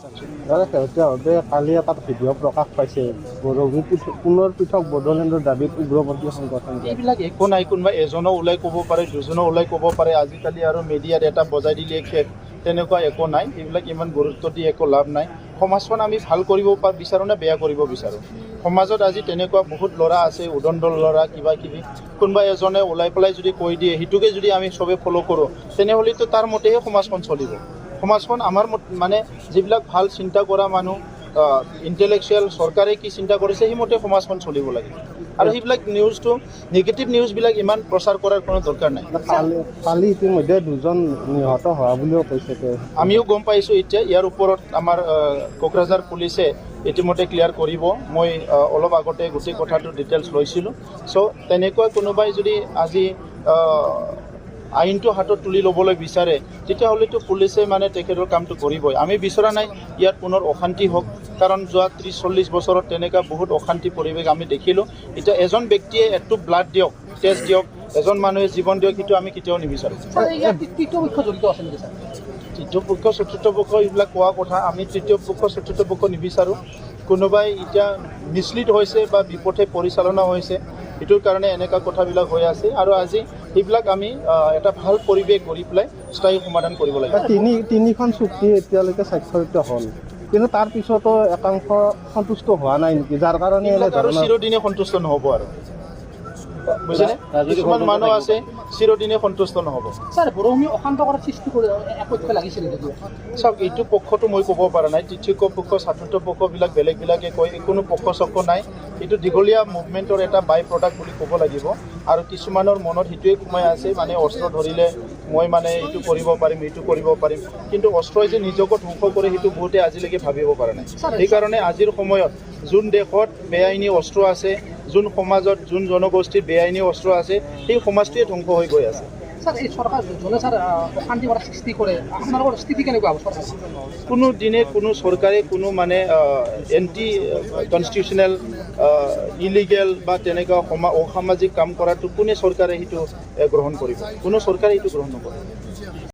শেহতীয়াভাৱে কালি এটা ভিডিঅ' প্ৰকাশ পাইছে পুনৰ পৃথক বড়োলেণ্ডৰ দাবীত উগ্ৰপন্থী সংগঠন। এইবিলাক একো নাই, কোনোবা এজনো ওলাই ক'ব পাৰে, দুজনো ওলাই ক'ব পাৰে। আজিকালি আৰু মিডিয়াত এটা বজাই দিলে শেষ, তেনেকুৱা একো নাই। এইবিলাক ইমান গুৰুত্ব দি একো লাভ নাই। সমাজখন আমি ভাল কৰিব বিচাৰোঁ নে বেয়া কৰিব বিচাৰোঁ? সমাজত আজি তেনেকুৱা বহুত ল'ৰা আছে, উদণ্ডল ল'ৰা, কিবা কিবি। কোনোবা এজনে ওলাই পেলাই যদি কৈ দিয়ে, সেইটোকে যদি আমি চবে ফ'ল' কৰোঁ, তেনেহ'লেতো তাৰ মতেহে সমাজখন চলিব। সমাজখন আমাৰ মানে যিবিলাক ভাল চিন্তা কৰা মানুহ, ইণ্টেলেকচুৱেল, চৰকাৰে কি চিন্তা কৰিছে সেইমতে সমাজখন চলিব লাগে। আৰু সেইবিলাক নিউজটো, নিগেটিভ নিউজবিলাক ইমান প্ৰচাৰ কৰাৰ কোনো দৰকাৰ নাই। কালি ইতিমধ্যে দুজন নিহত হোৱা বুলিও কৈছে। আমিও গম পাইছোঁ এতিয়া। ইয়াৰ ওপৰত আমাৰ কোকৰাঝাৰ পুলিচে ইতিমধ্যে ক্লিয়াৰ কৰিব। মই অলপ আগতে গোটেই কথাটো ডিটেইলছ লৈছিলোঁ। চ' তেনেকুৱা কোনোবাই যদি আজি আইনটো হাতত তুলি ল'বলৈ বিচাৰে, তেতিয়াহ'লেতো পুলিচে মানে তেখেতৰ কামটো কৰিবই। আমি বিচৰা নাই ইয়াত পুনৰ অশান্তি হওক, কাৰণ যোৱা 30-40 বছৰত তেনেকুৱা বহুত অশান্তি পৰিৱেশ আমি দেখিলোঁ। এতিয়া এজন ব্যক্তিয়ে একটু ব্লাড দিয়ক, তেজ দিয়ক, এজন মানুহে জীৱন দিয়ক, সেইটো আমি কেতিয়াও নিবিচাৰোঁ। তৃতীয় পক্ষ জড়িত আছে নেকি ছাৰ? তৃতীয় পক্ষ, চতুৰ্থ পক্ষ এইবিলাক কোৱা কথা। আমি তৃতীয় পক্ষ, চতুৰ্থ পক্ষ নিবিচাৰোঁ। কোনোবাই এতিয়া মিছলিড হৈছে বা বিপথে পৰিচালনা হৈছে, সেইটোৰ কাৰণে এনেকুৱা কথাবিলাক হৈ আছে। আৰু আজি সেইবিলাক আমি এটা ভাল পৰিৱেশ গঢ়ি পেলাই স্থায়ী সমাধান কৰিব লাগে। তিনিখন চুক্তি এতিয়ালৈকে স্বাক্ষৰিত হ'ল, কিন্তু তাৰ পিছতো একাংশ সন্তুষ্ট হোৱা নাই নেকি? যাৰ কাৰণে আৰু চিৰদিনে সন্তুষ্ট নহ'ব আৰু, বুজিছেনে? কিছুমান মানুহ আছে চিৰদিনে সন্তুষ্ট নহ'ব। ছাৰ, বড়োভূমি অশান্ত কৰাৰ সৃষ্টি কৰি একপক্ষ লাগিছিল নেকি? চাওক, এইটো পক্ষটো মই ক'ব পৰা নাই। তৃতীয় পক্ষ, চতুৰ্থ পক্ষবিলাক বেলেগবিলাকে কয়, কোনো পক্ষ চক্ষ নাই। এইটো দীঘলীয়া মুভমেণ্টৰ এটা বাই প্ৰডাক্ট বুলি ক'ব লাগিব। আৰু কিছুমানৰ মনত সেইটোৱে সোমাই আছে, মানে অস্ত্ৰ ধৰিলে মই মানে এইটো কৰিব পাৰিম, এইটো কৰিব পাৰিম। কিন্তু অস্ত্ৰই যে নিজকো ধ্বংস কৰে, সেইটো বহুতে আজিলৈকে ভাবিব পৰা নাই। সেইকাৰণে আজিৰ সময়ত যোন দেশত বেআইনী অস্ত্ৰ আছে, যোন সমাজত, যোন জনগোষ্ঠীৰ বেআইনী অস্ত্ৰ আছে, সেই সমাজটোৱে ধ্বংস হৈ গৈ আছে। ছাৰ, এই চৰকাৰ যোনে ছাৰ অশান্তি কৰাৰ সৃষ্টি কৰে, আপোনালোকৰ স্থিতি কেনেকুৱা হ'ব? চৰকাৰ কোনো দিনে কোনো চৰকাৰে কোনো মানে এণ্টি কনষ্টিটিউচনেল, ইলিগেল বা তেনেকুৱা অসামাজিক কাম কৰাটো কোনে চৰকাৰে সেইটো গ্ৰহণ কৰিব? কোনো চৰকাৰে সেইটো গ্ৰহণ নকৰে।